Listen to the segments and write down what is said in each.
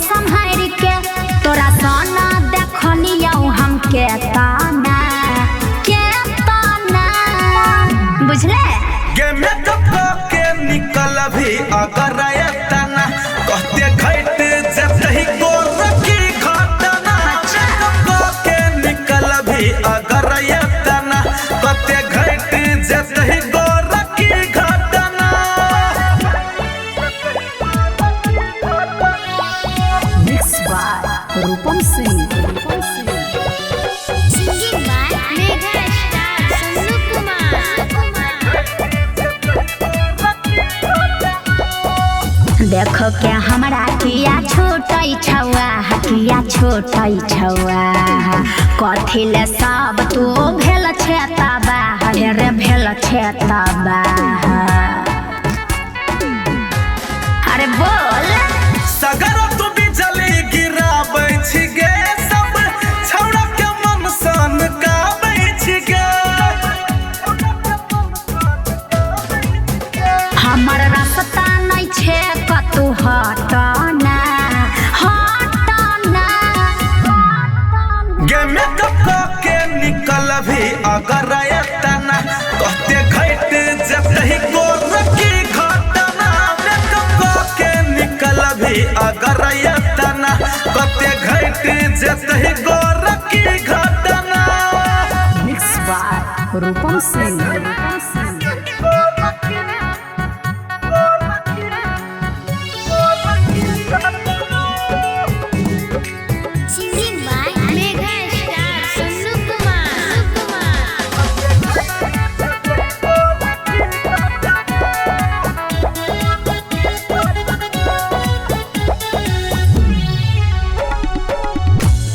संहार के तोरा सोना देखनिया हमके ताना बुझले गे मेकअप के निकल भी अगर तना कहते घट जतही गोर की घटना मेकअप के निकल भी अगर तना कहते घट जतही गोर की घटना मिक्स बाय रूपम सिंह देखो क्या हमरा किया छोटई छौआ किया छोटई छौआ कथी ले सब तू भेल छे तबा रे भेल छे तबा अरे बोल सगर तू बिजली गिराबै छी गे सब छौड़ा के मन सन काबै छी गे हमर रास्ता नहीं छे कतू हटना हटना गे मेकअप के निकल भी अगर तना कहते घट जतही गोर की घटना मेकअप के निकल भी अगर तना कहते घट जतही गोर की घटना मिक्स बाय रूपम सिंह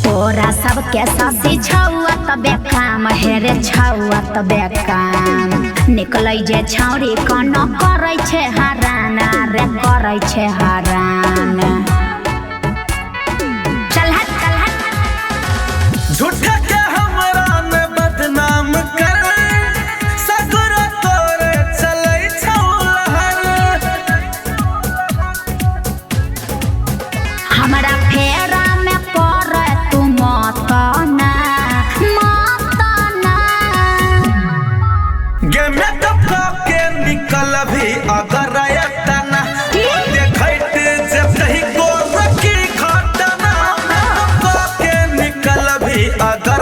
तोरा सबके सासी छौआ तबे काम हेरे छौआ तबे काम निकलै जे छौरी कनो करै छे हरान रे करै छे हरान चल हट झूठा के हमरा ने बदनाम कर सगर तोरे चलै छौ लहर हमरा फेरा में पड़े तू मतना गे मेकअप के निकल भी अगर तना देखैत जतही गोर की घटना मेकअप के निकल भी अगर